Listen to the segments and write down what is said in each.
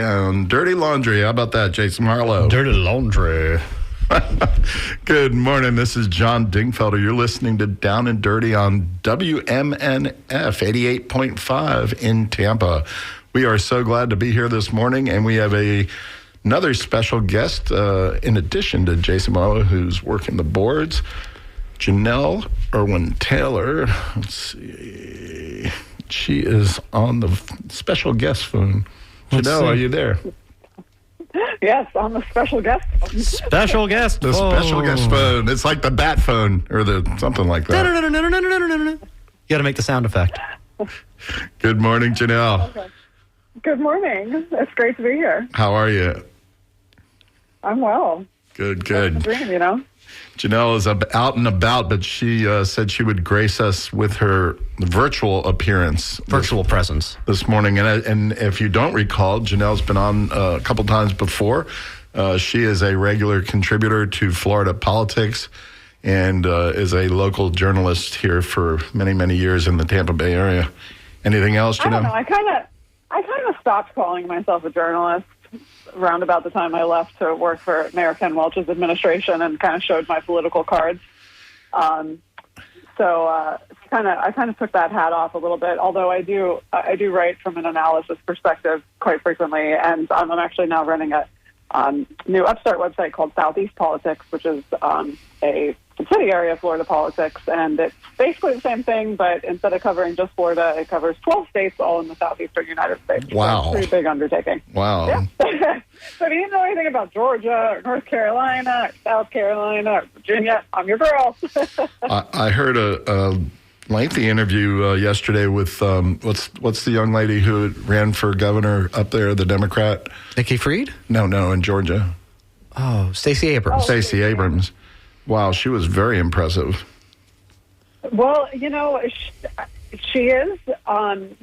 Down Dirty Laundry. How about that, Jason Harlow? Dirty laundry. Good morning. This is John Dingfelder. You're listening to Down and Dirty on WMNF 88.5 in Tampa. We are so glad to be here this morning, and we have another special guest in addition to Jason Harlow, who's working the boards. Janelle Irwin Taylor. Let's see. She is on the special guest phone. Janelle, are you there? Yes, on the special guest phone. Special guest The phone. special guest phone. It's like the bat phone or the something like that. You got to make the sound effect. Good morning, Janelle. Okay. Good morning. It's great to be here. How are you? I'm well. Good. That's the dream, you know? Janelle is out and about, but she said she would grace us with her virtual appearance. Virtual presence. This morning. And if you don't recall, Janelle's been on a couple times before. She is a regular contributor to Florida Politics and is a local journalist here for many, many years in the Tampa Bay area. Anything else, Janelle? I don't know. I kind of stopped calling myself a journalist around about the time I left to work for Mayor Ken Welch's administration and kind of showed my political cards. So I kind of took that hat off a little bit, although I do write from an analysis perspective quite frequently, and I'm actually now running a new upstart website called Southeast Politics, which is a subsidiary of Florida Politics, and it's basically the same thing, but instead of covering just Florida, it covers 12 states all in the southeastern United States. Wow. So it's a pretty big undertaking. Wow. Yeah. So if you didn't know anything about Georgia or North Carolina or South Carolina or Virginia, I'm your girl. I heard a lengthy interview yesterday with what's the young lady who ran for governor up there, the Democrat? Nikki Fried? No, in Georgia. Oh, Stacey Abrams. Stacey Abrams. Wow, she was very impressive. Well, you know, she is.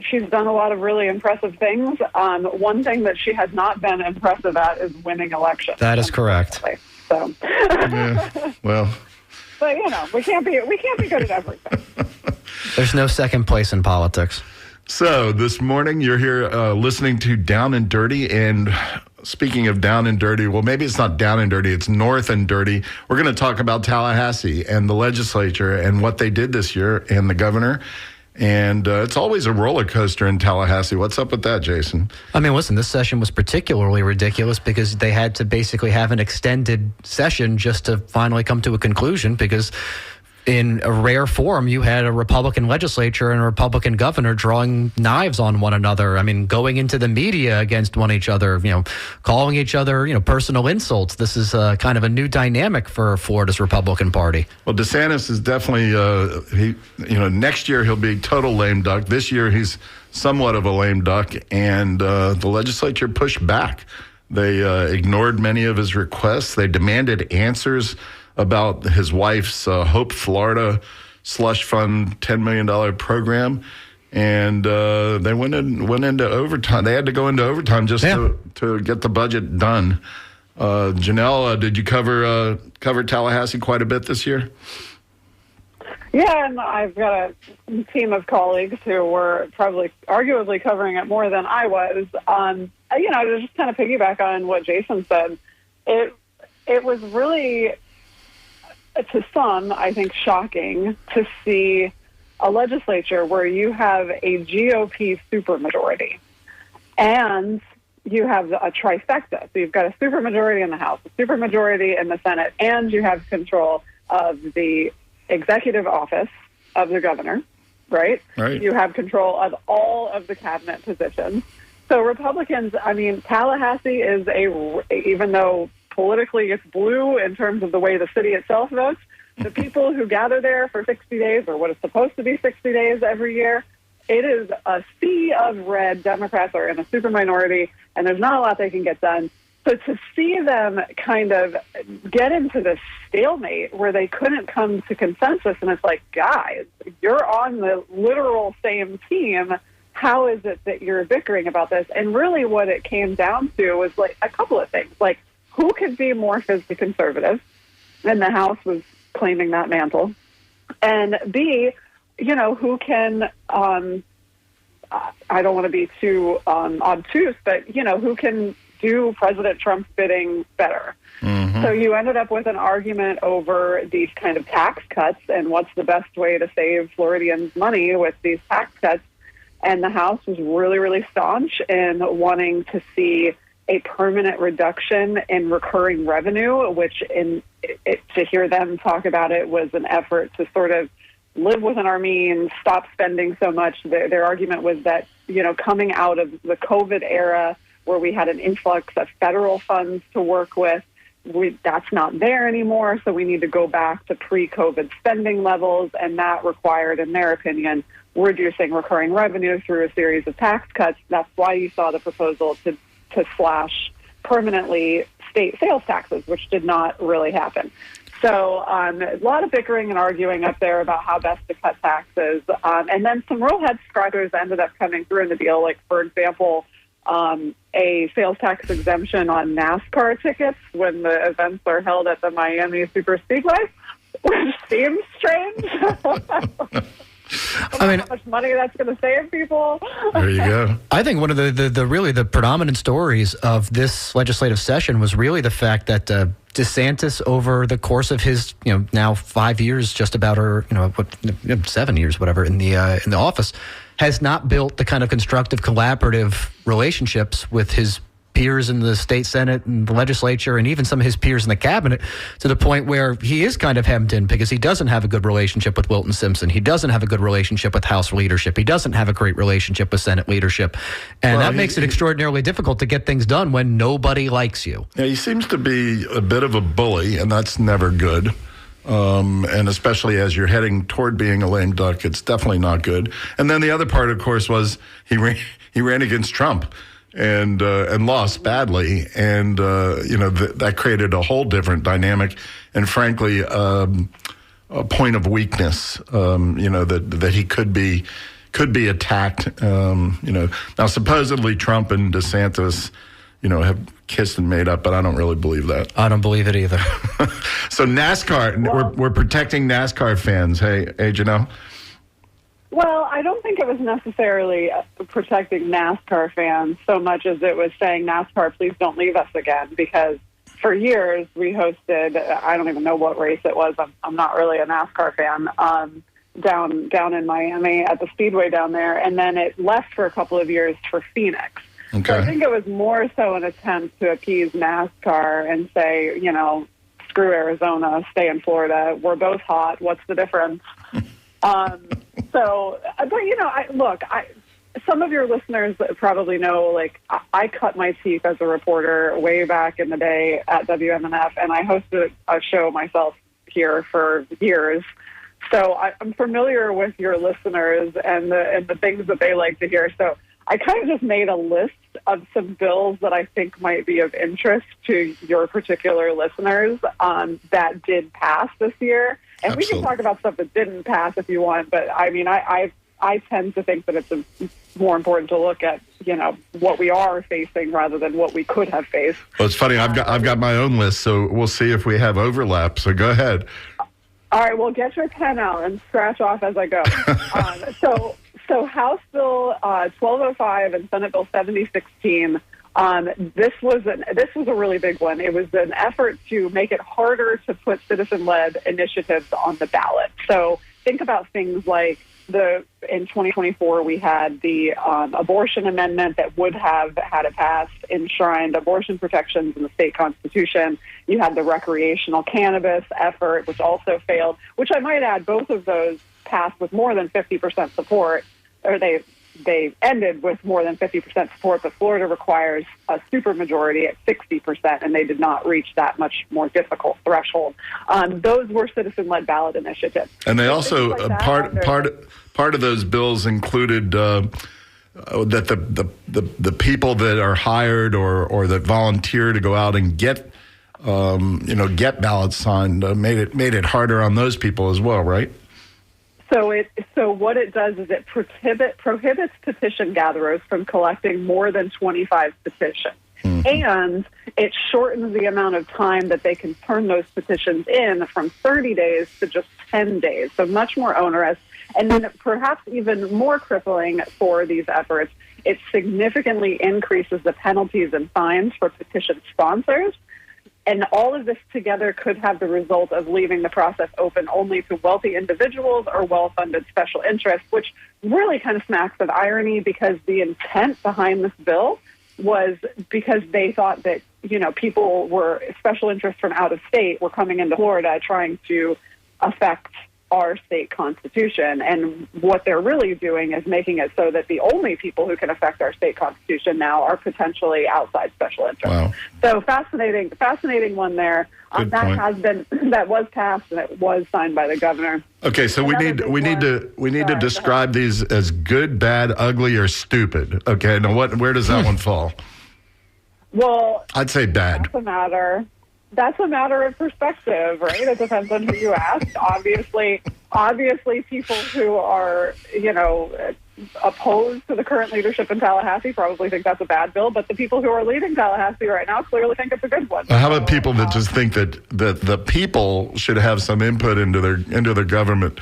She's done a lot of really impressive things. One thing that she has not been impressive at is winning elections. That is correct. So, Yeah, well. but you know, we can't be good at everything. There's no second place in politics. So this morning you're here listening to Down and Dirty, and speaking of down and dirty, well, maybe it's not down and dirty, it's north and dirty. We're going to talk about Tallahassee and the legislature and what they did this year and the governor. And it's always a roller coaster in Tallahassee. What's up with that, Jason? I mean, listen, this session was particularly ridiculous because they had to basically have an extended session just to finally come to a conclusion, because in a rare form, you had a Republican legislature and a Republican governor drawing knives on one another. I mean, going into the media against one each other, calling each other, personal insults. This is kind of a new dynamic for Florida's Republican Party. Well, DeSantis is definitely, next year he'll be total lame duck. This year he's somewhat of a lame duck, and the legislature pushed back. They ignored many of his requests. They demanded answers about his wife's Hope Florida slush fund $10 million program, and they went into overtime. They had to go into overtime just to get the budget done. Janelle, did you cover Tallahassee quite a bit this year? Yeah, and I've got a team of colleagues who were probably arguably covering it more than I was. To just kind of piggyback on what Jason said, it was really, to some, I think, shocking to see a legislature where you have a GOP supermajority and you have a trifecta. So you've got a supermajority in the House, a supermajority in the Senate, and you have control of the executive office of the governor, right? You have control of all of the cabinet positions. So Republicans, Tallahassee is even though politically it's blue in terms of the way the city itself votes, the people who gather there for 60 days, or what is supposed to be 60 days every year, it is a sea of red. Democrats are in a super minority, and there's not a lot they can get done. So to see them kind of get into this stalemate where they couldn't come to consensus, and it's like, guys, you're on the literal same team. How is it that you're bickering about this? And really what it came down to was like a couple of things, like who could be more physically conservative? And the House was claiming that mantle. And B, who can I don't want to be too obtuse, but, you know, who can do President Trump's bidding better? Mm-hmm. So you ended up with an argument over these kind of tax cuts and what's the best way to save Floridians money with these tax cuts. And the House was really, really staunch in wanting to see a permanent reduction in recurring revenue, which to hear them talk about it was an effort to sort of live within our means, stop spending so much. Their argument was that, you know, coming out of the COVID era where we had an influx of federal funds to work with, that's not there anymore, so we need to go back to pre-COVID spending levels, and that required, in their opinion, reducing recurring revenue through a series of tax cuts. That's why you saw the proposal to slash permanently state sales taxes, which did not really happen. So a lot of bickering and arguing up there about how best to cut taxes. And then some real head scratchers ended up coming through in the deal, like, for example, a sales tax exemption on NASCAR tickets when the events are held at the Miami Superspeedway, which seems strange. I mean, how much money that's going to save people. There you go. I think one of the really the predominant stories of this legislative session was really the fact that DeSantis, over the course of his, you know, now 5 years, just about, or 7 years, whatever, in the office, has not built the kind of constructive, collaborative relationships with his peers in the state Senate and the legislature, and even some of his peers in the cabinet, to the point where he is kind of hemmed in because he doesn't have a good relationship with Wilton Simpson. He doesn't have a good relationship with House leadership. He doesn't have a great relationship with Senate leadership. And that makes it extraordinarily difficult to get things done when nobody likes you. Yeah, he seems to be a bit of a bully, and that's never good. And especially as you're heading toward being a lame duck, it's definitely not good. And then the other part, of course, was he ran against Trump and lost badly, and that created a whole different dynamic, and frankly, a point of weakness. That he could be attacked. Now supposedly Trump and DeSantis, have kissed and made up, but I don't really believe that. I don't believe it either. So NASCAR, we're protecting NASCAR fans. Hey, Janelle? Well, I don't think it was necessarily protecting NASCAR fans so much as it was saying, NASCAR, please don't leave us again, because for years we hosted, I don't even know what race it was, I'm not really a NASCAR fan, down in Miami at the Speedway down there, and then it left for a couple of years for Phoenix. Okay. So I think it was more so an attempt to appease NASCAR and say, screw Arizona, stay in Florida. We're both hot. What's the difference? Some of your listeners probably know, I cut my teeth as a reporter way back in the day at WMNF, and I hosted a show myself here for years. So I'm familiar with your listeners and the things that they like to hear. So I kind of just made a list of some bills that I think might be of interest to your particular listeners that did pass this year. And Absolutely. We can talk about stuff that didn't pass if you want, but I mean, I tend to think that it's more important to look at, what we are facing rather than what we could have faced. Well, it's funny. I've got my own list, so we'll see if we have overlap. So go ahead. All right. Well, get your pen out and scratch off as I go. So House Bill 1205 and Senate Bill 7016. This was a really big one. It was an effort to make it harder to put citizen-led initiatives on the ballot. So think about things like in 2024 we had the abortion amendment that would have, had it passed, enshrined abortion protections in the state constitution. You had the recreational cannabis effort, which also failed, which I might add, both of those passed with more than 50% support, or they ended with more than 50% support, but Florida requires a supermajority at 60%, and they did not reach that much more difficult threshold. Those were citizen-led ballot initiatives. And they also, part of those bills included that the people that are hired or that volunteer to go out and get ballots signed made it harder on those people as well, right? So what it does is it prohibits petition gatherers from collecting more than 25 petitions. Mm-hmm. And it shortens the amount of time that they can turn those petitions in from 30 days to just 10 days. So much more onerous. And then perhaps even more crippling for these efforts, it significantly increases the penalties and fines for petition sponsors. And all of this together could have the result of leaving the process open only to wealthy individuals or well-funded special interests, which really kind of smacks of irony because the intent behind this bill was because they thought that, people were special interests from out of state were coming into Florida trying to affect our state constitution. And what they're really doing is making it so that the only people who can affect our state constitution now are potentially outside special interests. Wow. So fascinating one there. Good point. That was passed and it was signed by the governor. Okay, so we need to describe these as good, bad, ugly, or stupid. Okay, now where does that one fall? Well, I'd say bad. That's a matter of perspective, right? It depends on who you ask. Obviously, people who are, opposed to the current leadership in Tallahassee probably think that's a bad bill, but the people who are leading Tallahassee right now clearly think it's a good one. How about people that just think that the people should have some input into their government?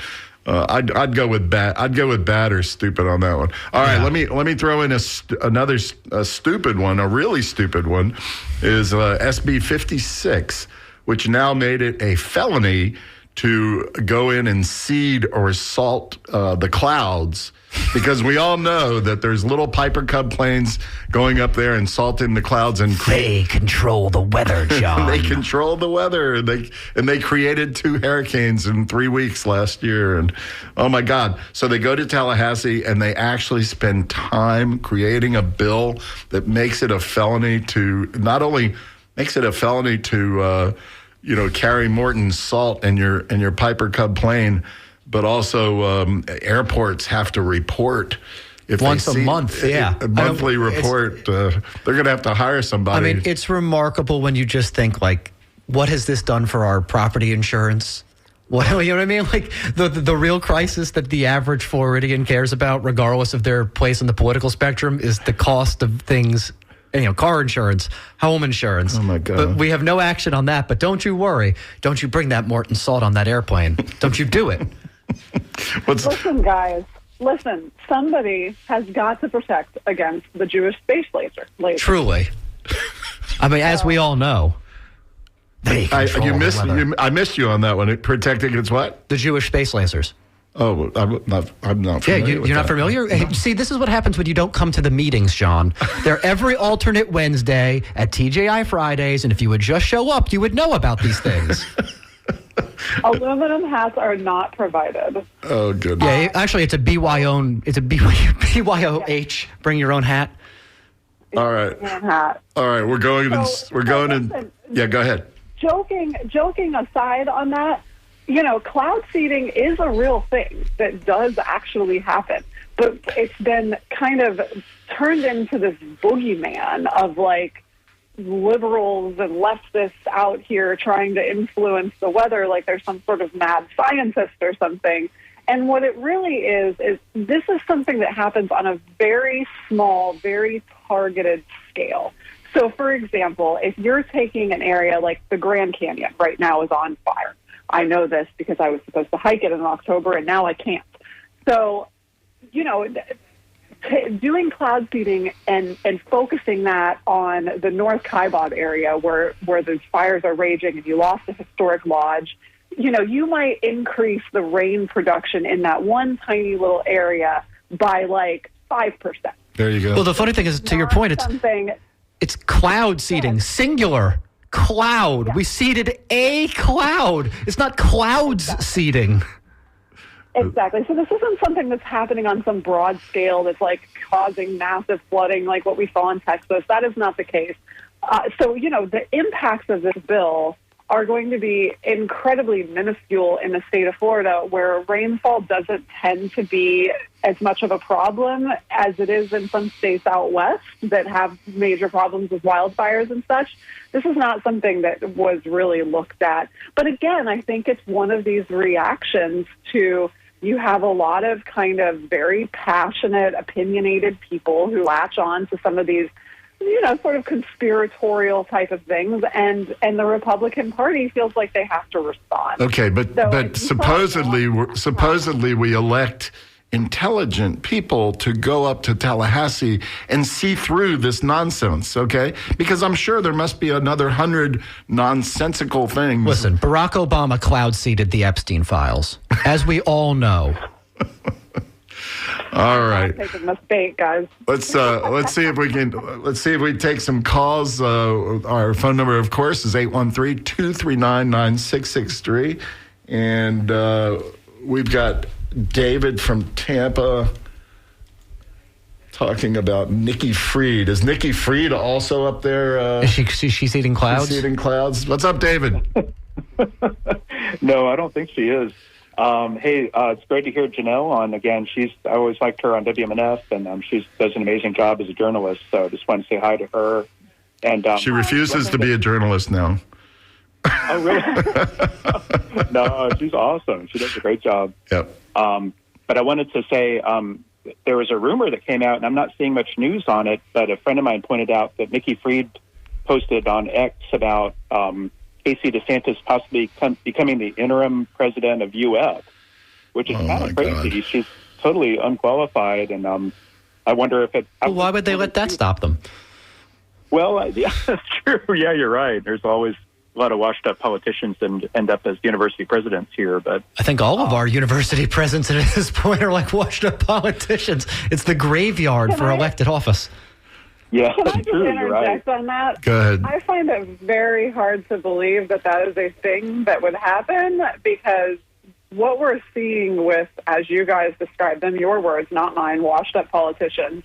I'd go with bad. I'd go with bad or stupid on that one. All right, let me throw in another stupid one. A really stupid one is SB 56, which now made it a felony to go in and seed or salt the clouds, because we all know that there's little Piper Cub planes going up there and salting the clouds, and they control the weather, John. They control the weather. They created 2 hurricanes in 3 weeks last year, and oh my God! So they go to Tallahassee and they actually spend time creating a bill that makes it a felony to not only makes it a felony to carry Morton salt in your Piper Cub plane, but also airports have to report if once a month. A monthly report. They're going to have to hire somebody. I mean, it's remarkable when you just think, like, what has this done for our property insurance? What, you know what I mean? Like the real crisis that the average Floridian cares about, regardless of their place in the political spectrum, is the cost of things. Car insurance, home insurance. Oh, my God. But we have no action on that. But don't you worry. Don't you bring that Morton salt on that airplane. Don't you do it. Listen, guys. Listen, somebody has got to protect against the Jewish space laser. Truly. I mean, as we all know. I missed you on that one. Protecting against what? The Jewish space lasers. Oh, I'm not familiar with you're not that. familiar? Hey, see, this is what happens when you don't come to the meetings, John. They're every alternate Wednesday at TJI Fridays, and if you would just show up, you would know about these things. Aluminum hats are not provided. Oh, goodness. Yeah, actually, it's a BYO. It's a BYOH. Bring your own hat. All right. All right. We're going in. Yeah, go ahead. Joking aside on that, cloud seeding is a real thing that does actually happen, but it's been kind of turned into this boogeyman of like liberals and leftists out here trying to influence the weather like there's some sort of mad scientist or something. And what it really is this is something that happens on a very small, very targeted scale. So, for example, if you're taking an area like the Grand Canyon right now is on fire. I know this because I was supposed to hike it in October, and now I can't. So, doing cloud seeding and focusing that on the North Kaibab area where the fires are raging and you lost a historic lodge, you might increase the rain production in that one tiny little area by like 5%. There you go. Well, the funny thing is, to your point, it's cloud seeding, singular. Cloud. Yeah. We seeded a cloud. It's not clouds seeding. Exactly. So this isn't something that's happening on some broad scale that's like causing massive flooding like what we saw in Texas. That is not the case. So, the impacts of this bill are going to be incredibly minuscule in the state of Florida, where rainfall doesn't tend to be as much of a problem as it is in some states out west that have major problems with wildfires and such. This is not something that was really looked at. But again, I think it's one of these reactions to you have a lot of kind of very passionate, opinionated people who latch on to some of these sort of conspiratorial type of things, and the Republican Party feels like they have to respond. Okay, but supposedly we elect intelligent people to go up to Tallahassee and see through this nonsense, okay? Because I'm sure there must be another 100 nonsensical things. Listen, Barack Obama cloud seeded the Epstein files, as we all know. All right, taking the bait, guys. Let's see if we take some calls. Our phone number, of course, is 813-239-9663, and we've got David from Tampa talking about Nikki Fried. Is Nikki Fried also up there? Is she's eating clouds? She's eating clouds. What's up, David? No, I don't think she is. Hey, it's great to hear Janelle on again. I always liked her on WMNF, and she does an amazing job as a journalist. So I just want to say hi to her. And she refuses to be a journalist now. Oh, really? No, she's awesome. She does a great job. Yep. But I wanted to say there was a rumor that came out, and I'm not seeing much news on it, but a friend of mine pointed out that Nikki Fried posted on X about Casey DeSantis possibly becoming the interim president of UF, which is kind of crazy. God. She's totally unqualified, and I wonder if it... Well, why would they let that stop them? Well, yeah, that's true. Yeah, you're right. There's always a lot of washed-up politicians and end up as university presidents here, but... I think all of our university presidents at this point are like washed-up politicians. It's the graveyard for elected office. Yeah, Can I just true, interject right. on that? Go ahead. I find it very hard to believe that is a thing that would happen, because what we're seeing with, as you guys described them, your words, not mine, washed-up politicians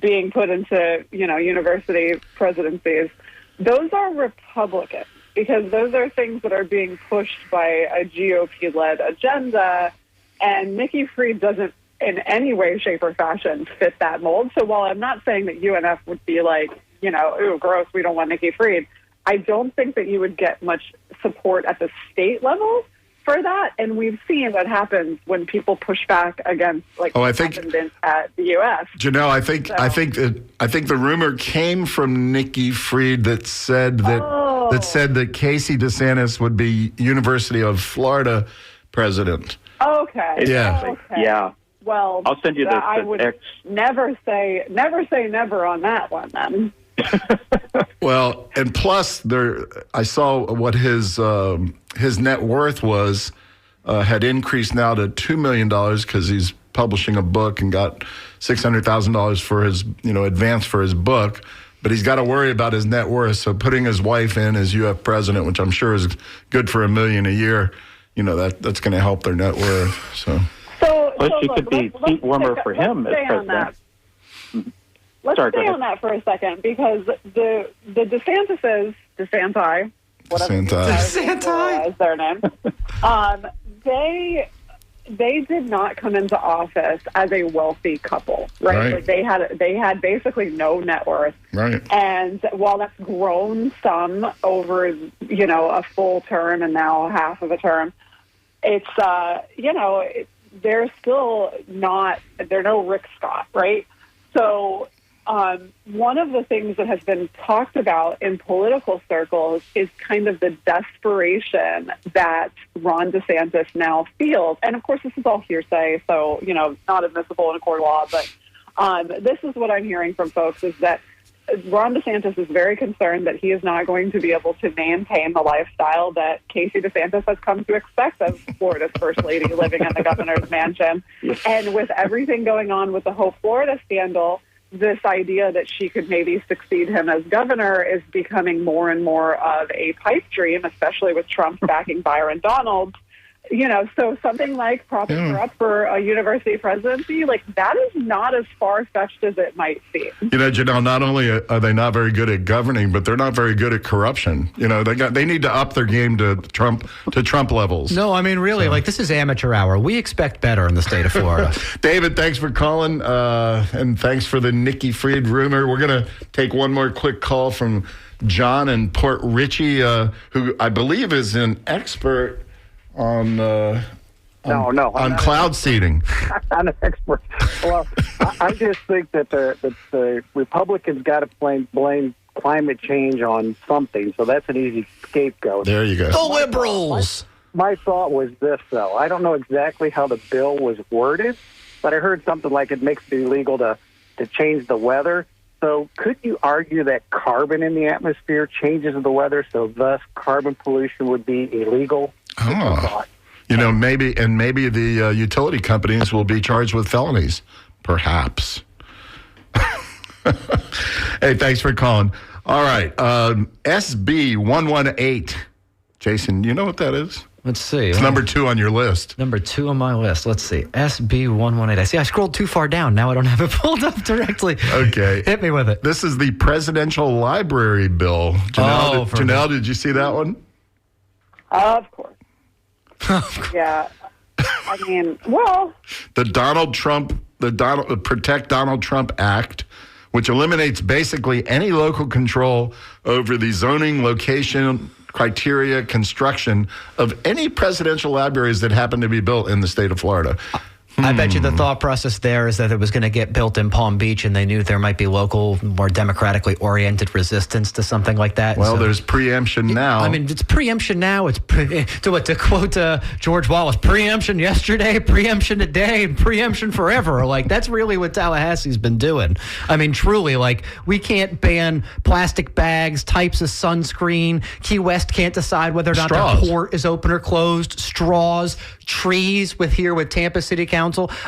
being put into, university presidencies, those are Republicans, because those are things that are being pushed by a GOP-led agenda, and Nikki Fried doesn't in any way, shape, or fashion fit that mold. So while I'm not saying that UNF would be like, ooh, gross, we don't want Nikki Fried, I don't think that you would get much support at the state level for that. And we've seen what happens when people push back against, like, I think at the U.S. Janelle, I think the rumor came from Nikki Fried that said that Casey DeSantis would be University of Florida president. Okay. Yeah. Okay. Yeah. Well, I'll send you the I would X. never say never on that one, then. Well, and plus, I saw what his net worth was, had increased now to $2 million because he's publishing a book and got $600,000 for his advance for his book. But he's got to worry about his net worth. So putting his wife in as UF president, which I'm sure is good for $1 million a year, that's going to help their net worth. So. Plus, she could be seat warmer for him as president. Let's stay on that for a second, because the DeSantis, whatever is their name, they did not come into office as a wealthy couple, right? Like they had basically no net worth, right? And while that's grown some over a full term and now half of a term, it's they're still not, they're no Rick Scott, right? So one of the things that has been talked about in political circles is kind of the desperation that Ron DeSantis now feels. And of course, this is all hearsay, so, not admissible in a court of law, but this is what I'm hearing from folks, is that Ron DeSantis is very concerned that he is not going to be able to maintain the lifestyle that Casey DeSantis has come to expect of Florida's first lady living in the governor's mansion. And with everything going on with the Hope Florida scandal, this idea that she could maybe succeed him as governor is becoming more and more of a pipe dream, especially with Trump backing Byron Donalds. So something like propping her up for a university presidency, like, that is not as far-fetched as it might seem. Janelle, not only are they not very good at governing, but they're not very good at corruption. They need to up their game to Trump levels. No, I mean, really, this is amateur hour. We expect better in the state of Florida. David, thanks for calling, and thanks for the Nikki Fried rumor. We're going to take one more quick call from John in Port Richey, who I believe is an expert on No. on cloud seeding. I'm an expert. Well, I just think that the Republicans got to blame climate change on something, so that's an easy scapegoat. There you go. The liberals. My thought was this, though. I don't know exactly how the bill was worded, but I heard something like it makes it illegal to change the weather. So could you argue that carbon in the atmosphere changes the weather, so thus carbon pollution would be illegal? Oh. Maybe the utility companies will be charged with felonies, perhaps. Hey, thanks for calling. All right, SB 118. Jason, you know what that is? Let's see. It's number 2 on your list. Number 2 on my list. Let's see. SB 118. I see. I scrolled too far down. Now I don't have it pulled up directly. Okay. Hit me with it. This is the presidential library bill. Janelle, did you see that one? Of course. Yeah. I mean, well, the Protect Donald Trump Act, which eliminates basically any local control over the zoning, location, criteria, construction of any presidential libraries that happen to be built in the state of Florida. I bet you the thought process there is that it was going to get built in Palm Beach, and they knew there might be local, more democratically oriented resistance to something like that. Well, there's preemption now. I mean, it's preemption now. It's to quote George Wallace: preemption yesterday, preemption today, and preemption forever. Like, that's really what Tallahassee's been doing. I mean, truly, like, we can't ban plastic bags, types of sunscreen. Key West can't decide whether or not their port is open or closed. Straws, trees with Tampa City Council.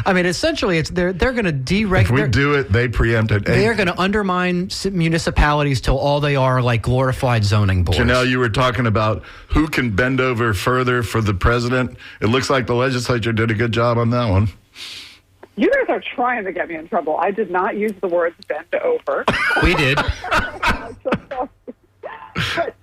I mean, essentially, they're going to deregulate. If we do it, they preempt it. They are going to undermine municipalities till all they are like glorified zoning boards. Janelle, you were talking about who can bend over further for the president. It looks like the legislature did a good job on that one. you guys are trying to get me in trouble. I did not use the words bend over. We did. But,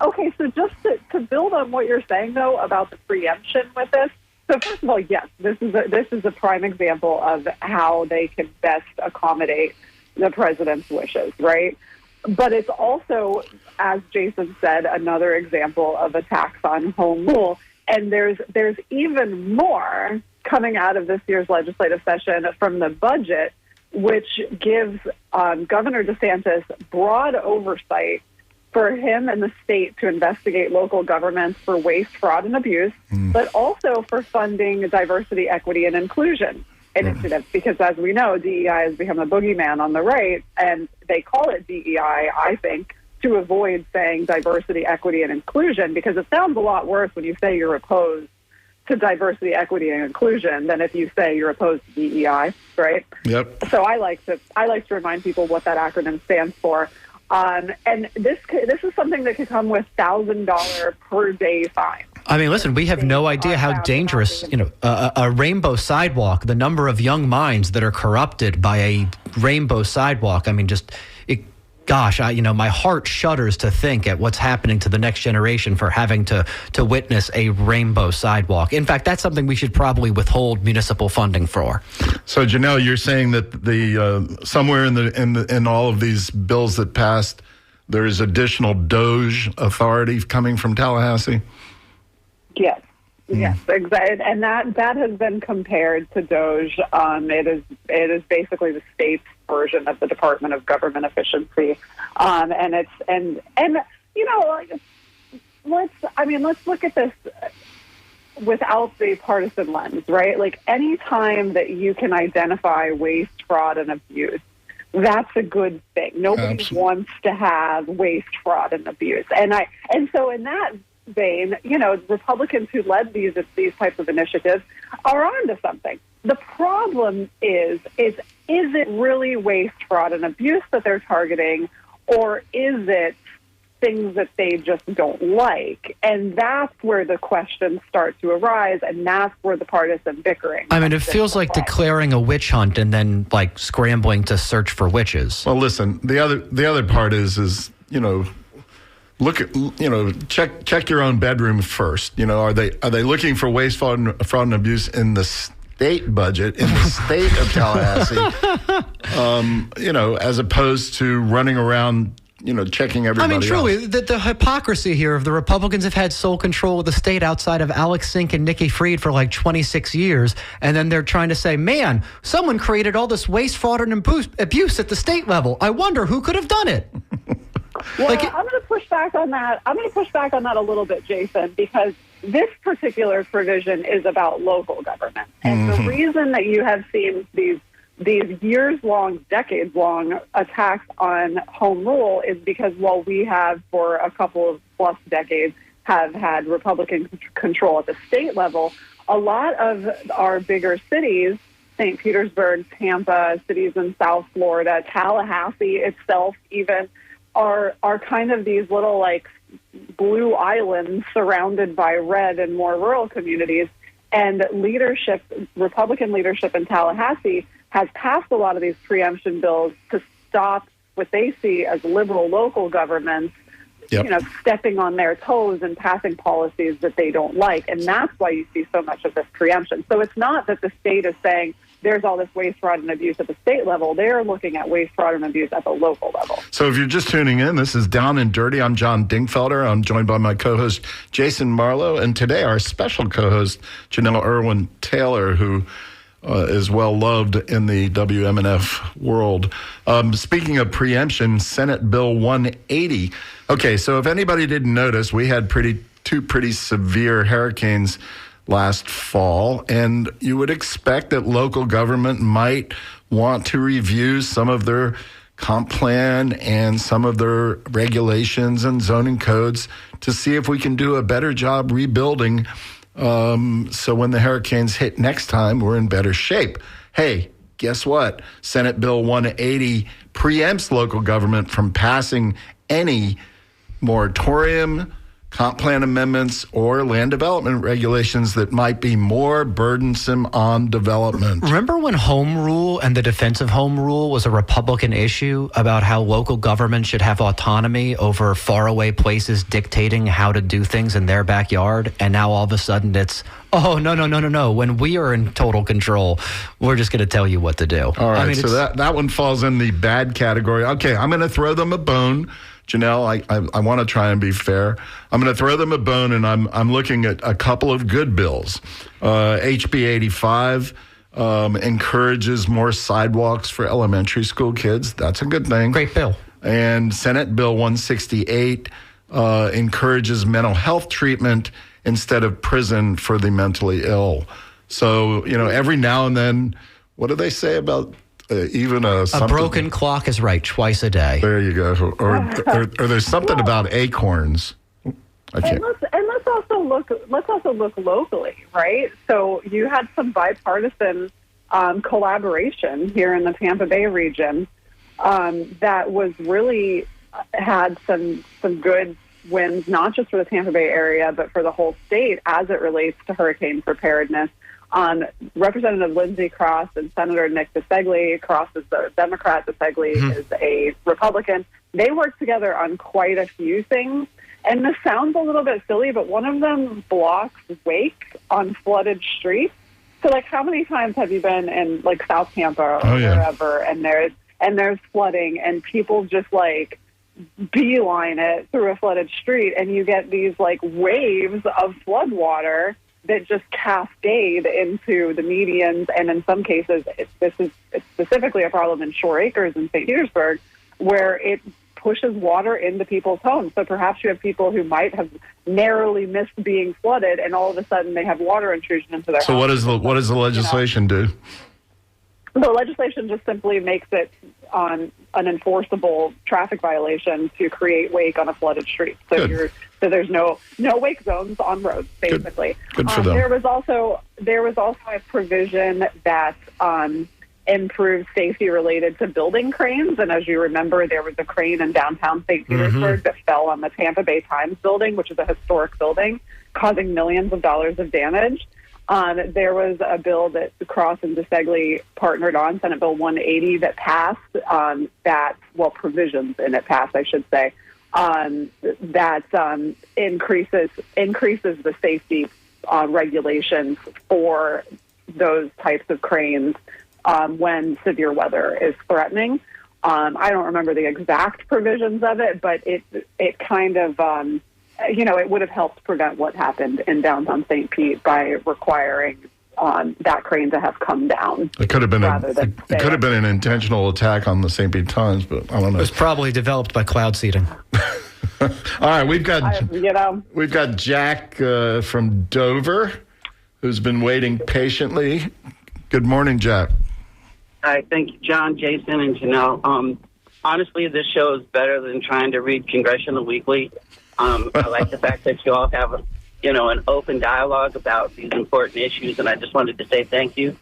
okay, so just to build on what you're saying, though, about the preemption with this. So first of all, yes, this is a prime example of how they can best accommodate the president's wishes, right? But it's also, as Jason said, another example of a tax on home rule. And there's even more coming out of this year's legislative session from the budget, which gives Governor DeSantis broad oversight for him and the state to investigate local governments for waste, fraud, and abuse, but also for funding diversity, equity, and inclusion initiatives. Because as we know, DEI has become a boogeyman on the right, and they call it DEI, I think, to avoid saying diversity, equity, and inclusion, because it sounds a lot worse when you say you're opposed to diversity, equity, and inclusion than if you say you're opposed to DEI, right? Yep. So I like to remind people what that acronym stands for. And this is something that could come with $1,000 per day fine. I mean, listen, we have no idea how dangerous, a rainbow sidewalk, the number of young minds that are corrupted by a rainbow sidewalk. I mean, my heart shudders to think at what's happening to the next generation for having to witness a rainbow sidewalk. In fact, that's something we should probably withhold municipal funding for. So, Janelle, you're saying that the somewhere in all of these bills that passed, there is additional DOJ authority coming from Tallahassee? Yes. Yes, exactly, and that has been compared to DOJ. It is basically the state's version of the Department of Government Efficiency, let's look at this without the partisan lens, right? Like, any time that you can identify waste, fraud, and abuse, that's a good thing. Nobody wants to have waste, fraud, and abuse, and so in that vein, Republicans who led these types of initiatives are onto something. The problem is it really waste, fraud, and abuse that they're targeting, or is it things that they just don't like? And that's where the questions start to arise, and that's where the partisan bickering. I mean, it feels like declaring a witch hunt and then like scrambling to search for witches. Well, listen, the other part is look at, check your own bedroom first. Are they looking for waste, fraud, and abuse in the state budget, in the state of Tallahassee, as opposed to running around checking I everybody mean, truly, else. the hypocrisy here of the Republicans have had sole control of the state outside of Alex Sink and Nikki Fried for like 26 years. And then they're trying to say, man, someone created all this waste, fraud, and abuse at the state level. I wonder who could have done it. Well, I'm going to push back on that. I'm going to push back on that a little bit, Jason, because this particular provision is about local government. And the reason that you have seen these years-long, decades-long attacks on home rule is because while we have, for a couple of plus decades, have had Republican control at the state level, a lot of our bigger cities, St. Petersburg, Tampa, cities in South Florida, Tallahassee itself even, are kind of these little, like, blue islands surrounded by red and more rural communities. And Republican leadership in Tallahassee has passed a lot of these preemption bills to stop what they see as liberal local governments, stepping on their toes and passing policies that they don't like. And that's why you see so much of this preemption. So it's not that the state is saying there's all this waste, fraud, and abuse at the state level. They're looking at waste, fraud, and abuse at the local level. So if you're just tuning in, this is Down and Dirty. I'm John Dingfelder. I'm joined by my co-host, Jason Marlowe. And today our special co-host, Janelle Irwin Taylor, who is well loved in the WMNF world. Speaking of preemption, Senate Bill 180. Okay, so if anybody didn't notice, we had two pretty severe hurricanes last fall, and you would expect that local government might want to review some of their comp plan and some of their regulations and zoning codes to see if we can do a better job rebuilding. So when the hurricanes hit next time, we're in better shape. Hey, guess what? Senate Bill 180 preempts local government from passing any moratorium, comp plan amendments, or land development regulations that might be more burdensome on development. Remember when home rule and the defense of home rule was a Republican issue about how local government should have autonomy over faraway places dictating how to do things in their backyard? And now all of a sudden it's, oh, no. When we are in total control, we're just going to tell you what to do. All right, so that one falls in the bad category. Okay, I'm going to throw them a bone. Janelle, I want to try and be fair. I'm going to throw them a bone, and I'm looking at a couple of good bills. HB 85 encourages more sidewalks for elementary school kids. That's a good thing. Great bill. And Senate Bill 168 encourages mental health treatment instead of prison for the mentally ill. So, every now and then, what do they say about even a broken clock is right twice a day. There you go. Or there's something about acorns. And let's also look locally, right? So you had some bipartisan collaboration here in the Tampa Bay region that was really had some good wins, not just for the Tampa Bay area, but for the whole state as it relates to hurricane preparedness. Representative Lindsey Cross and Senator Nick DeSegli. Cross is a Democrat, DeSegli is a Republican. They work together on quite a few things. And this sounds a little bit silly, but one of them blocks wake on flooded streets. So, how many times have you been in, South Tampa or wherever, and there's flooding, and people just, beeline it through a flooded street, and you get these, waves of flood water that just cascade into the medians, and in some cases, it's specifically a problem in Shore Acres in St. Petersburg, where it pushes water into people's homes. So perhaps you have people who might have narrowly missed being flooded, and all of a sudden they have water intrusion into their homes. So what does the legislation do? The legislation just simply makes it an enforceable traffic violation to create wake on a flooded street. So there's no wake zones on roads, basically. Good for them. There was also a provision that improved safety related to building cranes. And as you remember, there was a crane in downtown St. Petersburg that fell on the Tampa Bay Times building, which is a historic building, causing millions of dollars of damage. There was a bill that Cross and DeSegli partnered on, Senate Bill 180, that passed, provisions in it passed, I should say, that increases the safety regulations for those types of cranes when severe weather is threatening. I don't remember the exact provisions of it, but it kind of, it would have helped prevent what happened in downtown St. Pete by requiring that crane to have come down. It could have been an intentional attack on the St. Pete Times, but I don't know. It was probably developed by cloud seeding. All right, we've got Jack from Dover, who's been waiting patiently. Good morning, Jack. Hi, thank you, John, Jason, and Janelle. Honestly, this show is better than trying to read Congressional Weekly. I like the fact that you all have an open dialogue about these important issues, and I just wanted to say thank you.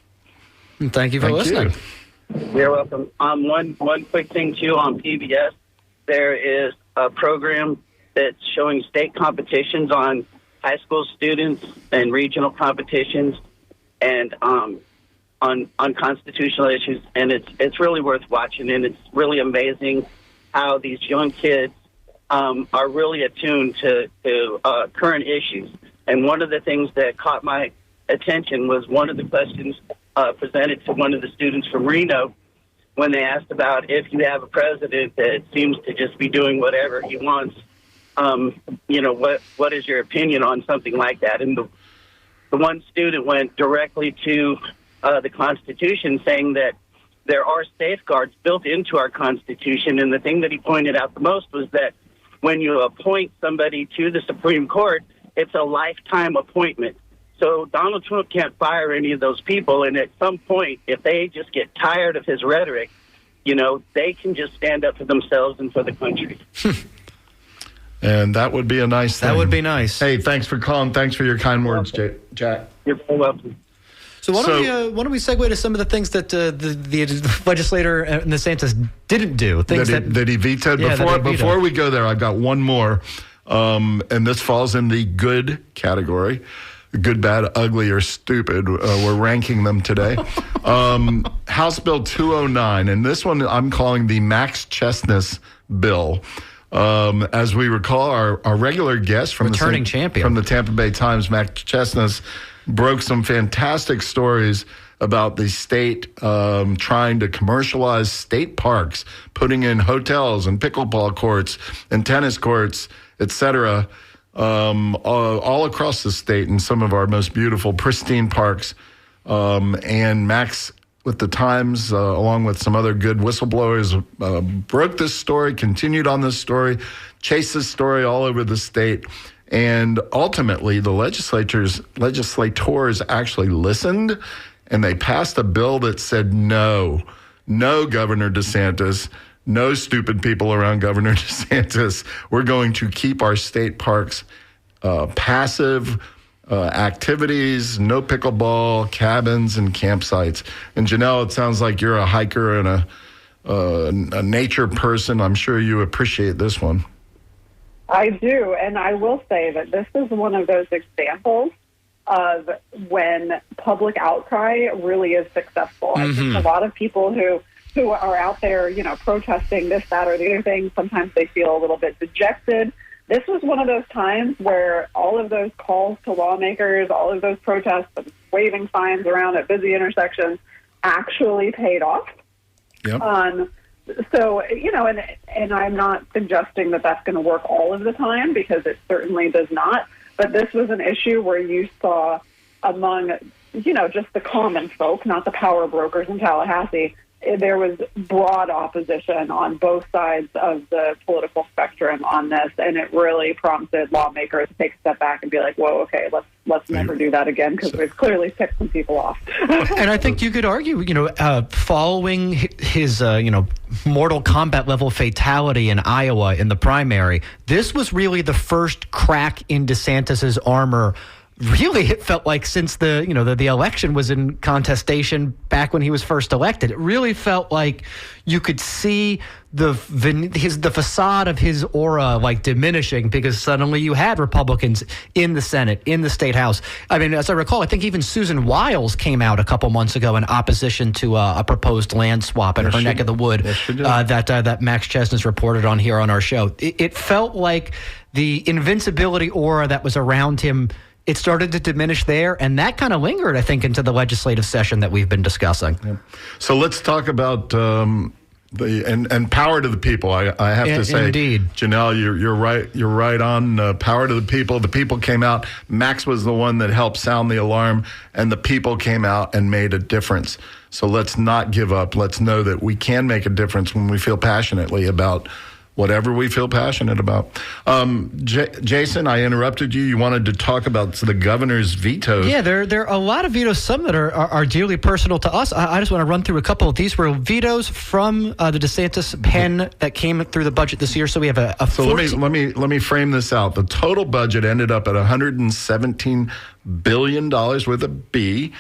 And thank you for listening. You're welcome. One quick thing, too, on PBS. There is a program that's showing state competitions on high school students and regional competitions and on constitutional issues, and it's really worth watching, and it's really amazing how these young kids are really attuned to current issues. And one of the things that caught my attention was one of the questions presented to one of the students from Reno when they asked about if you have a president that seems to just be doing whatever he wants, what is your opinion on something like that? And the one student went directly to the Constitution, saying that there are safeguards built into our Constitution, and the thing that he pointed out the most was that when you appoint somebody to the Supreme Court, it's a lifetime appointment. So Donald Trump can't fire any of those people, and at some point, if they just get tired of his rhetoric, they can just stand up for themselves and for the country. And that would be a nice thing. That would be nice. Hey, thanks for calling. Thanks for your kind words, Jack. You're very welcome. So why don't we segue to some of the things that the legislator in DeSantis didn't do? Things that he vetoed. Before we go there, I've got one more, and this falls in the good category. Good, bad, ugly, or stupid. We're ranking them today. House Bill 209, and this one I'm calling the Max Chesness bill. As we recall, our regular guest from the Tampa Bay Times, Max Chesness, broke some fantastic stories about the state trying to commercialize state parks, putting in hotels and pickleball courts and tennis courts, etc., all across the state in some of our most beautiful, pristine parks. And Max, with the Times, along with some other good whistleblowers, broke this story, continued on this story, chased this story all over the state. And ultimately, the legislators actually listened, and they passed a bill that said, no, Governor DeSantis, no stupid people around Governor DeSantis. We're going to keep our state parks passive activities, no pickleball, cabins, and campsites. And Janelle, it sounds like you're a hiker and a nature person. I'm sure you appreciate this one. I do, and I will say that this is one of those examples of when public outcry really is successful. I think a lot of people who are out there, protesting this, that, or the other thing, sometimes they feel a little bit dejected. This was one of those times where all of those calls to lawmakers, all of those protests, waving signs around at busy intersections actually paid off. Yep. So, and I'm not suggesting that that's going to work all of the time, because it certainly does not. But this was an issue where you saw among, just the common folk, not the power brokers in Tallahassee, there was broad opposition on both sides of the political spectrum on this, and it really prompted lawmakers to take a step back and be like, whoa, okay, let's never do that again, because we've clearly picked some people off. And I think you could argue, following his, Mortal Kombat level fatality in Iowa in the primary, this was really the first crack in DeSantis's armor. Really, it felt like since the election was in contestation back when he was first elected. It really felt like you could see the facade of his aura like diminishing, because suddenly you had Republicans in the Senate, in the state house. I mean, as I recall, I think even Susan Wiles came out a couple months ago in opposition to a proposed land swap in her neck of the wood that Max Chesness reported on here on our show. It felt like the invincibility aura that was around him, it started to diminish there, and that kind of lingered, I think, into the legislative session that we've been discussing. Yeah. So let's talk about And power to the people. I have to say, indeed. Janelle, you're right. You're right on. Power to the people. The people came out. Max was the one that helped sound the alarm, and the people came out and made a difference. So let's not give up. Let's know that we can make a difference when we feel passionately about whatever we feel passionate about. Jason, I interrupted you. You wanted to talk about the governor's vetoes. Yeah, there are a lot of vetoes, some that are dearly personal to us. I just want to run through a couple of these. Were vetoes from the DeSantis pen that came through the budget this year. So we have a So let me frame this out. The total budget ended up at $117 billion with a B.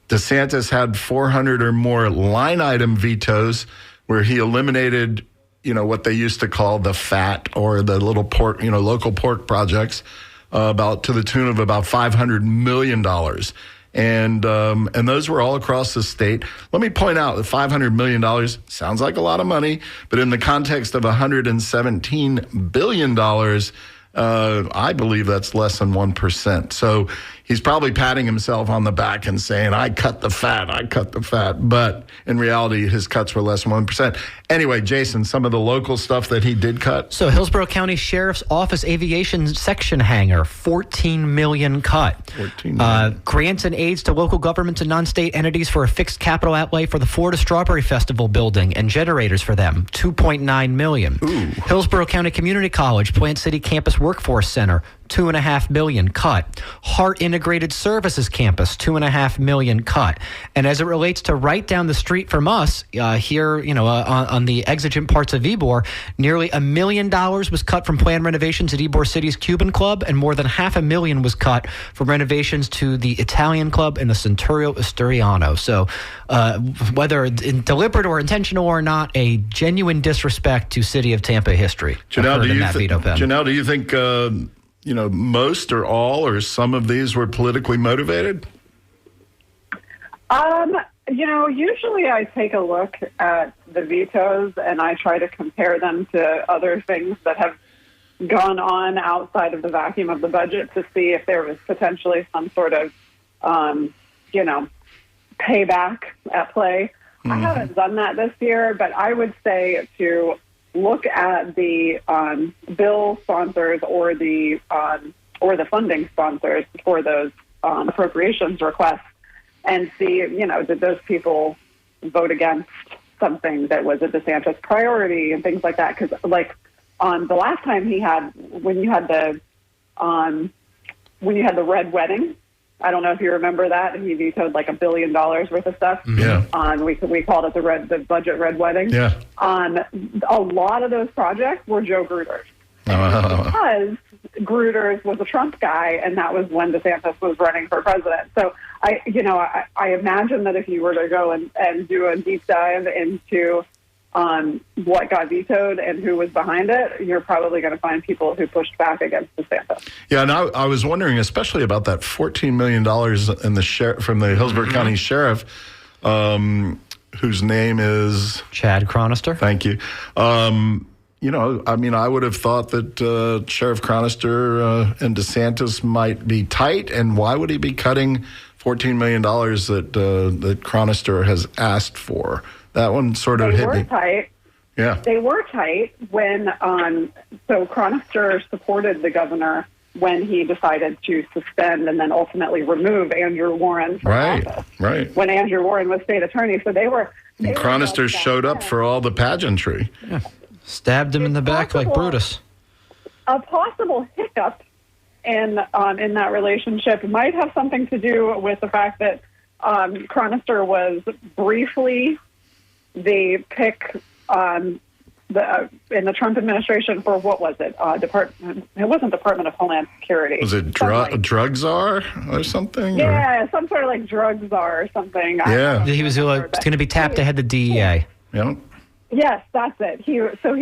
DeSantis had 400 or more line item vetoes where he eliminated what they used to call the FAT or the little pork, local pork projects, about to the tune of about $500 million. And those were all across the state. Let me point out that $500 million sounds like a lot of money, but in the context of $117 billion, I believe that's less than 1%. So he's probably patting himself on the back and saying, I cut the fat. But in reality, his cuts were less than 1%. Anyway, Jason, some of the local stuff that he did cut. So Hillsborough County Sheriff's Office Aviation Section Hangar, $14 million cut. $14 million. Grants and aids to local governments and non-state entities for a fixed capital outlay for the Florida Strawberry Festival building and generators for them, $2.9 million. Ooh. Hillsborough County Community College, Plant City Campus Workforce Center, $2.5 million cut. Hart Integrated Services Campus, $2.5 million cut. And as it relates to right down the street from us, here, on the exigent parts of Ybor, nearly $1 million was cut from planned renovations at Ybor City's Cuban Club, and more than $500,000 was cut from renovations to the Italian Club and the Centurio Asturiano. So, whether deliberate or intentional or not, a genuine disrespect to City of Tampa history. Janelle, do you think most or all or some of these were politically motivated? Usually I take a look at the vetoes and I try to compare them to other things that have gone on outside of the vacuum of the budget to see if there was potentially some sort of, payback at play. Mm-hmm. I haven't done that this year, but I would say to look at the bill sponsors or the funding sponsors for those appropriations requests and see, did those people vote against something that was a DeSantis priority and things like that? Because, the last time when you had the red wedding, I don't know if you remember that, he vetoed $1 billion worth of stuff. Yeah. We called it the budget red wedding. Yeah. A lot of those projects were Joe Gruder's. Because Gruters was a Trump guy, and that was when DeSantis was running for president. So I imagine that if you were to go and do a deep dive into what got vetoed and who was behind it, you're probably going to find people who pushed back against DeSantis. Yeah, and I was wondering especially about that $14 million from the Hillsborough County Sheriff, whose name is Chad Chronister. Thank you. I would have thought that Sheriff Chronister and DeSantis might be tight, and why would he be cutting $14 million that Chronister has asked for? That one sort of hit me. They were tight. Yeah. They were tight when, so Chronister supported the governor when he decided to suspend and then ultimately remove Andrew Warren from office. Right. When Andrew Warren was state attorney. So they were. And Chronister showed up for all the pageantry. Yeah. Stabbed him in the back like Brutus. A possible hiccup in that relationship might have something to do with the fact that Chronister was briefly the pick in the Trump administration for what was it? It wasn't Department of Homeland Security. Was it drug czar or something? Yeah, some sort of drug czar or something. Yeah, he was going to be tapped to head the DEA. Yeah. Yes, that's it. He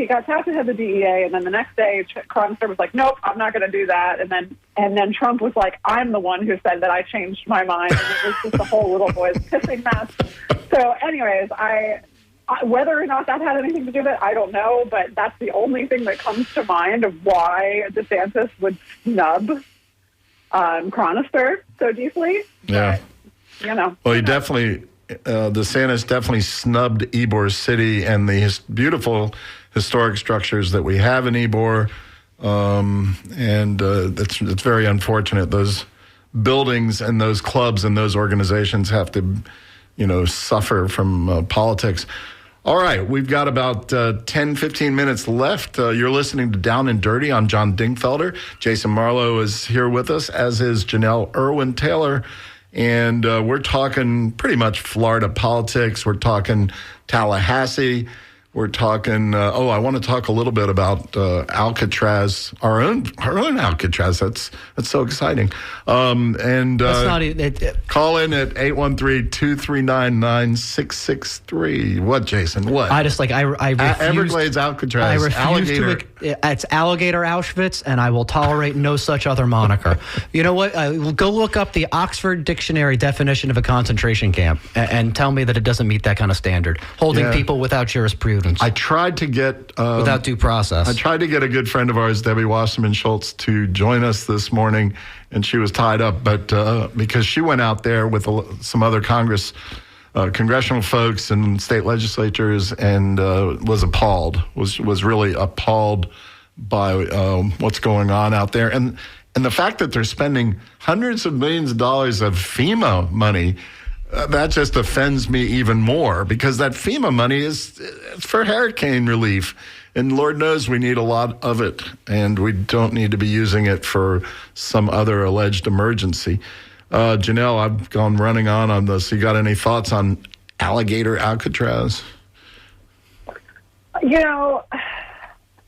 got tapped to head the DEA, and then the next day, Chronister was like, "Nope, I'm not going to do that." And then Trump was like, "I'm the one who said that I changed my mind." And it was just a whole little boy's pissing mess. So, anyways, whether or not that had anything to do with it, I don't know. But that's the only thing that comes to mind of why DeSantis would snub Chronister so deeply. Yeah. But, Well, he definitely DeSantis definitely snubbed Ybor City and the beautiful historic structures that we have in Ybor. And it's very unfortunate. Those buildings and those clubs and those organizations have to, suffer from politics. All right, we've got about 10, 15 minutes left. You're listening to Down and Dirty. I'm John Dingfelder. Jason Marlowe is here with us, as is Janelle Irwin-Taylor. And we're talking pretty much Florida politics. We're talking Tallahassee. We're talking, I want to talk a little bit about Alcatraz, our own Alcatraz. That's so exciting. And That's not even, call in at 813-239-9663. What, Jason? What? I just I refuse. Everglades Alcatraz. I refuse it's Alligator Auschwitz, and I will tolerate no such other moniker. You know what? Go look up the Oxford Dictionary definition of a concentration camp and tell me that it doesn't meet that kind of standard. Holding people without jurisprudence. I tried to get without due process. I tried to get a good friend of ours, Debbie Wasserman Schultz, to join us this morning, and she was tied up. But because she went out there with some other congressional folks and state legislatures, and was appalled. Was really appalled by what's going on out there, and the fact that they're spending hundreds of millions of dollars of FEMA money. That just offends me even more, because that FEMA money is for hurricane relief. And Lord knows we need a lot of it, and we don't need to be using it for some other alleged emergency. Janelle, I've gone running on this. You got any thoughts on Alligator Alcatraz? It's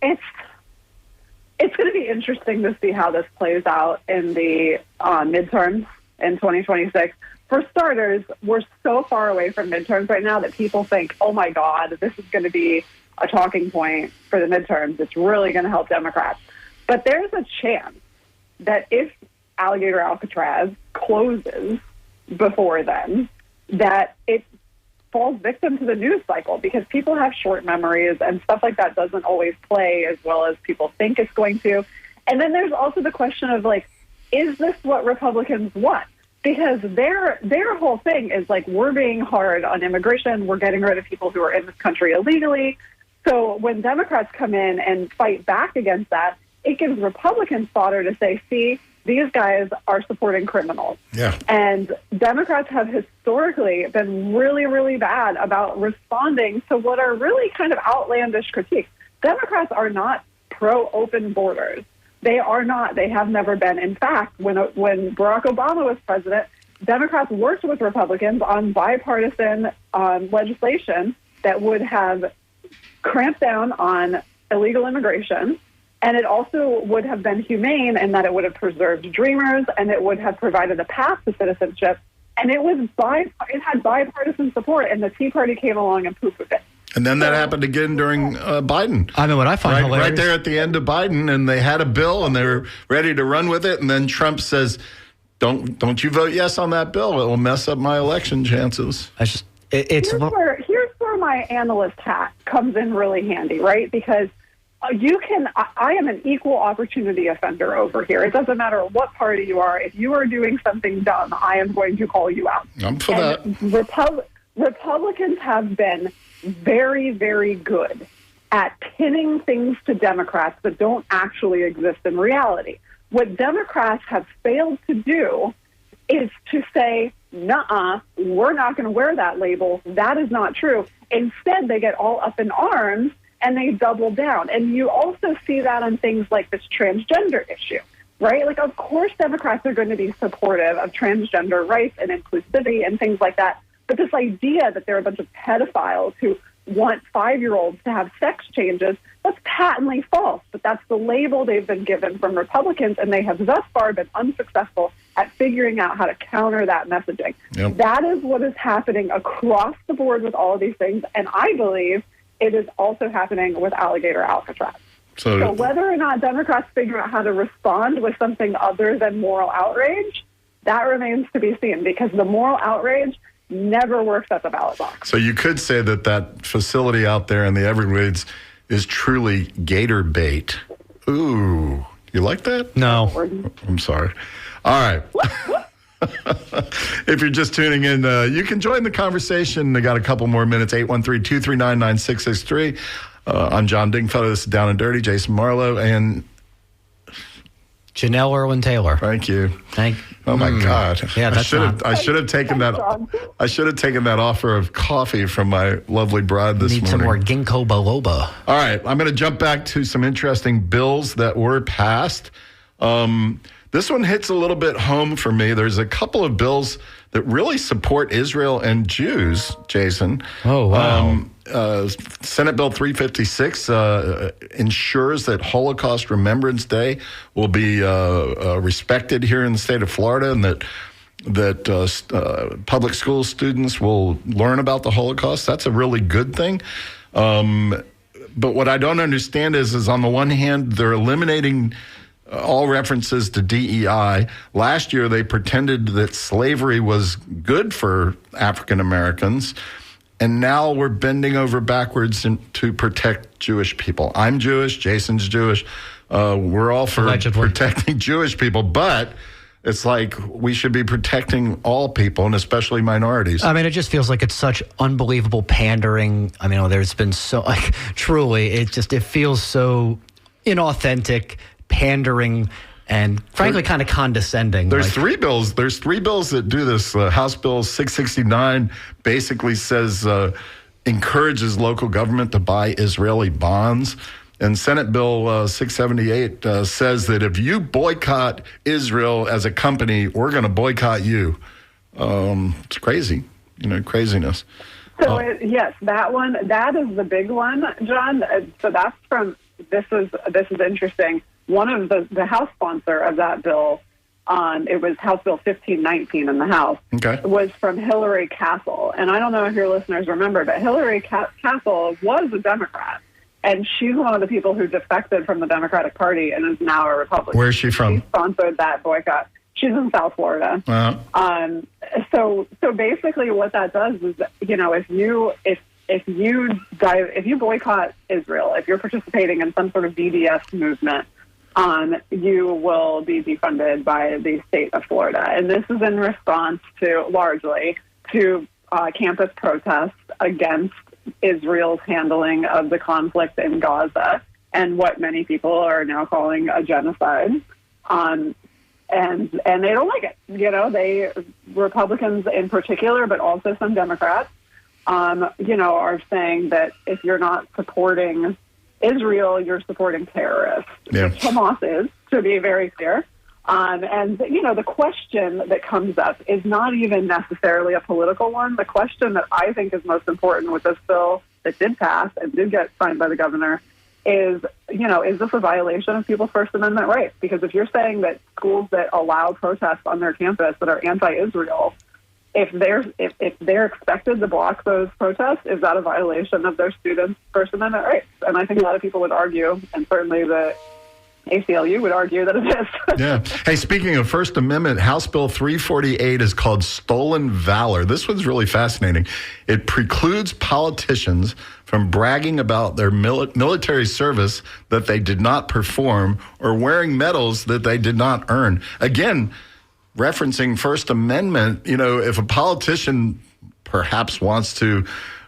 going to be interesting to see how this plays out in the midterms in 2026. For starters, we're so far away from midterms right now that people think, oh, my God, this is going to be a talking point for the midterms. It's really going to help Democrats. But there's a chance that if Alligator Alcatraz closes before then, that it falls victim to the news cycle, because people have short memories and stuff like that doesn't always play as well as people think it's going to. And then there's also the question of, is this what Republicans want? Because their whole thing is we're being hard on immigration. We're getting rid of people who are in this country illegally. So when Democrats come in and fight back against that, it gives Republicans fodder to say, see, these guys are supporting criminals. Yeah. And Democrats have historically been really, really bad about responding to what are really kind of outlandish critiques. Democrats are not pro-open borders. They are not. They have never been. In fact, when Barack Obama was president, Democrats worked with Republicans on bipartisan legislation that would have cramped down on illegal immigration, and it also would have been humane in that it would have preserved Dreamers, and it would have provided a path to citizenship. And it had bipartisan support, and the Tea Party came along and poo-pooed it. And then that happened again during Biden. I mean, what I find hilarious. Right there at the end of Biden, and they had a bill, and they were ready to run with it, and then Trump says, don't you vote yes on that bill. It will mess up my election chances. Here's where my analyst hat comes in really handy, right? Because I am an equal opportunity offender over here. It doesn't matter what party you are. If you are doing something dumb, I am going to call you out. I'm for that. Republicans have been very, very good at pinning things to Democrats that don't actually exist in reality. What Democrats have failed to do is to say, nuh-uh, we're not going to wear that label. That is not true. Instead, they get all up in arms and they double down. And you also see that on things like this transgender issue, right? Of course, Democrats are going to be supportive of transgender rights and inclusivity and things like that. But this idea that there are a bunch of pedophiles who want 5-year-olds to have sex changes, that's patently false. But that's the label they've been given from Republicans, and they have thus far been unsuccessful at figuring out how to counter that messaging. Yep. That is what is happening across the board with all of these things, and I believe it is also happening with Alligator Alcatraz. So whether or not Democrats figure out how to respond with something other than moral outrage, that remains to be seen, because the moral outrage never works at the ballot box. So you could say that facility out there in the Everglades is truly gator bait. Ooh, you like that? No. I'm sorry. All right. If you're just tuning in, you can join the conversation. I got a couple more minutes. 813-239-9663. I'm John Dingfellow. This is Down and Dirty. Jason Marlowe and Janelle Irwin Taylor. Thank you. Oh my God! Yeah, I should have taken that. I should have taken that offer of coffee from my lovely bride this Need morning. some more ginkgo biloba. All right, I'm going to jump back to some interesting bills that were passed. This one hits a little bit home for me. There's a couple of bills that really support Israel and Jews, Jason. Oh, wow. Senate Bill 356 ensures that Holocaust Remembrance Day will be respected here in the state of Florida, and that public school students will learn about the Holocaust. That's a really good thing. But what I don't understand is on the one hand, they're eliminating all references to DEI. Last year, they pretended that slavery was good for African Americans, and now we're bending over backwards to protect Jewish people. I'm Jewish. Jason's Jewish. We're all for protecting Jewish people, but it's like we should be protecting all people, and especially minorities. I mean, it just feels like it's such unbelievable pandering. I mean, there's been so, truly, it feels so inauthentic, pandering, and frankly kind of condescending. There's three bills that do this. House Bill 669 basically says encourages local government to buy Israeli bonds, and Senate Bill 678 says that if you boycott Israel as a company, we're going to boycott you. It's crazy, craziness. So yes, that one, that is the big one, John. So that's from, this is interesting. One of the House sponsor of that bill, it was House Bill 1519 in the House, was from Hillary Castle. And I don't know if your listeners remember, but Hillary Castle was a Democrat. And she's one of the people who defected from the Democratic Party and is now a Republican. Where is she from? She sponsored that boycott. She's in South Florida. Uh-huh. So basically what that does is, if you boycott Israel, if you're participating in some sort of BDS movement, you will be defunded by the state of Florida. And this is in response largely to campus protests against Israel's handling of the conflict in Gaza and what many people are now calling a genocide. And they don't like it. Republicans in particular, but also some Democrats, are saying that if you're not supporting Israel, you're supporting terrorists. Yeah. Which Hamas is, to be very clear. And the question that comes up is not even necessarily a political one. The question that I think is most important with this bill that did pass and did get signed by the governor is this a violation of people's First Amendment rights? Because if you're saying that schools that allow protests on their campus that are anti-Israel, if they're expected to block those protests, is that a violation of their students' First Amendment rights? And I think a lot of people would argue, and certainly the ACLU would argue that it is. Yeah. Hey, speaking of First Amendment, House Bill 348 is called Stolen Valor. This one's really fascinating. It precludes politicians from bragging about their military service that they did not perform or wearing medals that they did not earn. Again, referencing First Amendment, if a politician perhaps wants to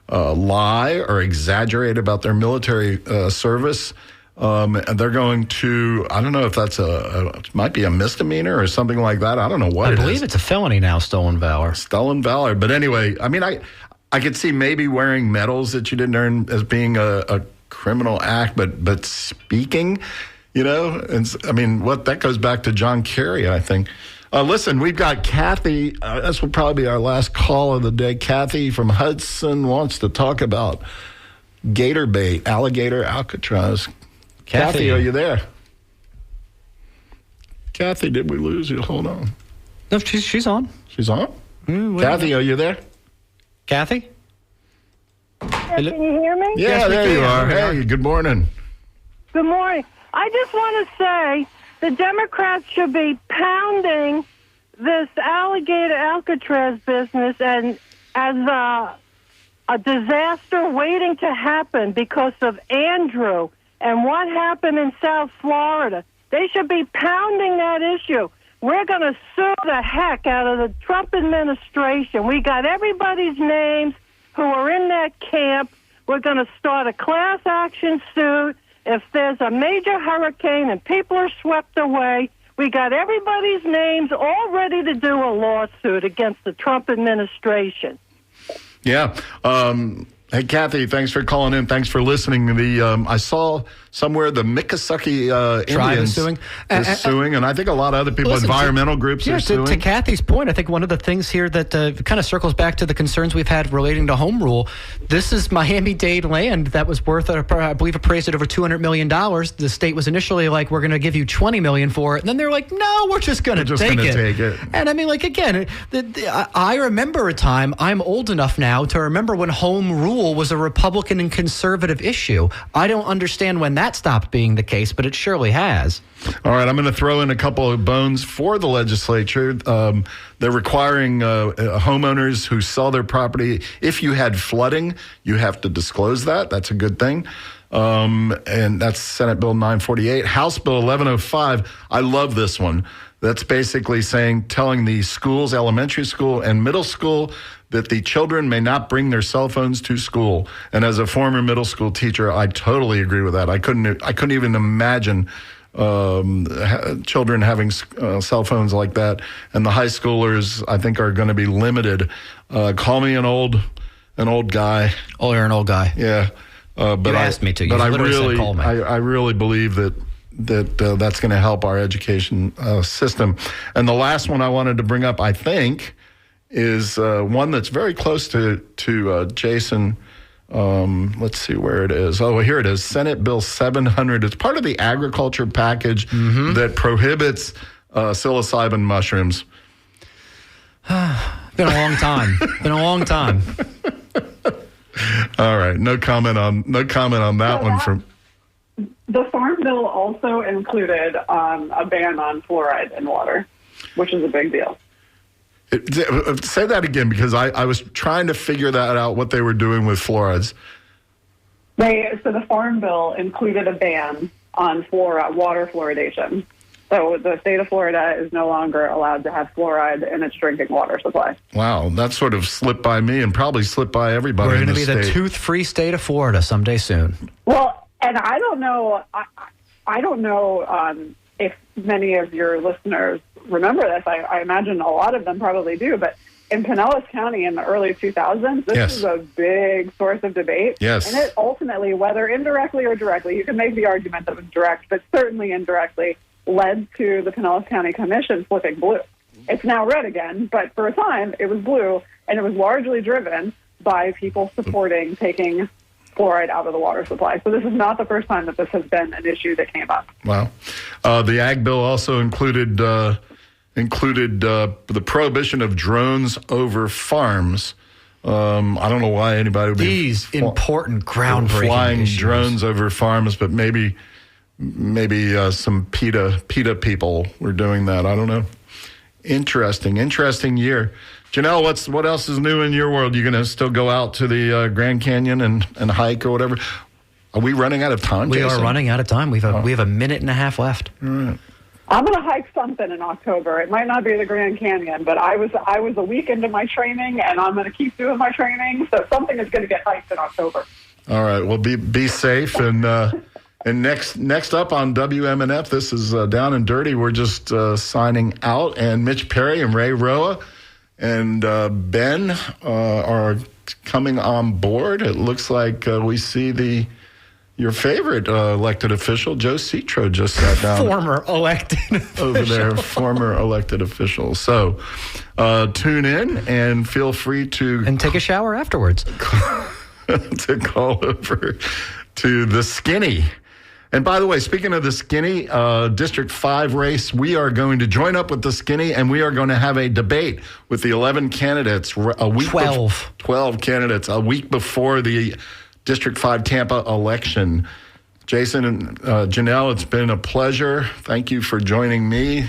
lie or exaggerate about their military service, and they're going to, I don't know if that's it might be a misdemeanor or something like that. I don't know what it is. I believe it's a felony now, stolen valor. Stolen valor. But anyway, I mean, I could see maybe wearing medals that you didn't earn as being a criminal act, but speaking, and that goes back to John Kerry, I think. Listen, we've got Kathy. This will probably be our last call of the day. Kathy from Hudson wants to talk about gator bait, alligator Alcatraz. Kathy, are you there? Kathy, did we lose you? Hold on. No, she's on. She's on? Kathy, are you there? Kathy? Can you hear me? Yeah, Yes, there you are. Hey, good morning. Good morning. I just want to say the Democrats should be pounding this alligator Alcatraz business and as a disaster waiting to happen because of Andrew and what happened in South Florida. They should be pounding that issue we're going to sue the heck out of the Trump administration. We got everybody's names who are in that camp. We're going to start a class action suit. If there's a major hurricane and people are swept away, we got everybody's names all ready to do a lawsuit against the Trump administration. Yeah. Hey, Kathy, thanks for calling in. Thanks for listening. I saw somewhere the Miccosukee Indians is suing, and I think a lot of other people, environmental groups, are suing. To Kathy's point, I think one of the things here that kind of circles back to the concerns we've had relating to home rule. This is Miami-Dade land that was worth, I believe, appraised at over $200 million. The state was initially like, we're going to give you $20 million for it, and then they're like, no, we're just going to take it. And I mean, like, again, I remember a time. I'm old enough now to remember when home rule was a Republican and conservative issue. I don't understand when that stopped being the case, but it surely has. All right, I'm going to throw in a couple of bones for the legislature. They're requiring homeowners who sell their property, if you had flooding, you have to disclose that. That's a good thing. And that's Senate Bill 948. House Bill 1105, I love this one. That's basically telling the schools, elementary school and middle school, that the children may not bring their cell phones to school. And as a former middle school teacher, I totally agree with that. I couldn't even imagine children having cell phones like that. And the high schoolers, I think, are going to be limited. Call me an old guy. Oh, you're an old guy. Yeah. But you asked me to. You but literally said call me. I really believe that's going to help our education system. And the last one I wanted to bring up, I think, is one that's very close to Jason. Let's see where it is. Oh, here it is. Senate Bill 700. It's part of the agriculture package that prohibits psilocybin mushrooms. Been a long time. All right. No comment on that one from. The Farm Bill also included a ban on fluoride in water, which is a big deal. Say that again, because I was trying to figure that out, what they were doing with fluorides. So the Farm Bill included a ban on water fluoridation. So the state of Florida is no longer allowed to have fluoride in its drinking water supply. Wow, that sort of slipped by me and probably slipped by everybody. We're going to be the tooth-free state of Florida someday soon. Well, and I don't know. I don't know if many of your listeners remember this. I imagine a lot of them probably do. But in Pinellas County in the early 2000s, this was a big source of debate. Yes. And it ultimately, whether indirectly or directly, you can make the argument that it was direct, but certainly indirectly, led to the Pinellas County Commission flipping blue. It's now red again, but for a time it was blue, and it was largely driven by people supporting taking fluoride out of the water supply. So this is not the first time that this has been an issue that came up. Wow. The Ag Bill also included the prohibition of drones over farms. I don't know why anybody would be important groundbreaking flying issues. drones over farms, but maybe some PETA people were doing that. I don't know. Interesting year. Janelle, what else is new in your world? You going to still go out to the Grand Canyon and hike or whatever? Are we running out of time, We Jason? are running out of time. We have a minute and a half left. All right. I'm going to hike something in October. It might not be the Grand Canyon, but I was a week into my training, and I'm going to keep doing my training. So something is going to get hiked in October. All right. Well, be safe. And next up on WMNF, this is Down and Dirty. We're just signing out. And Mitch Perry and Ray Roa and Ben are coming on board. It looks like we see your favorite elected official, Joe Citro, just sat down. Former elected official. Over there, former elected official. So tune in and feel free to... And take a shower afterwards. to call over to the Skinny. And by the way, speaking of the Skinny, District 5 race, we are going to join up with the Skinny, and we are going to have a debate with the 11 candidates. 12 candidates a week before the District 5 Tampa election. Jason and Janelle, it's been a pleasure. Thank you for joining me.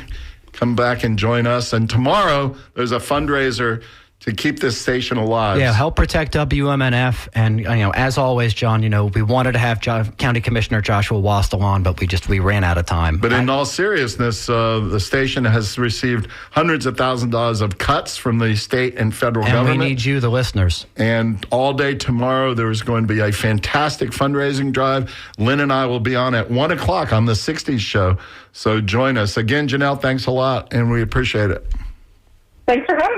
Come back and join us. And tomorrow, there's a fundraiser to keep this station alive. Yeah, help protect WMNF. And, as always, John, we wanted to have County Commissioner Joshua Wastel on, but we ran out of time. But in all seriousness, the station has received hundreds of thousands of dollars of cuts from the state and federal government. We need you, the listeners. And all day tomorrow, there is going to be a fantastic fundraising drive. Lynn and I will be on at 1 o'clock on the 60s show. So join us. Again, Janelle, thanks a lot, and we appreciate it. Thanks for having me.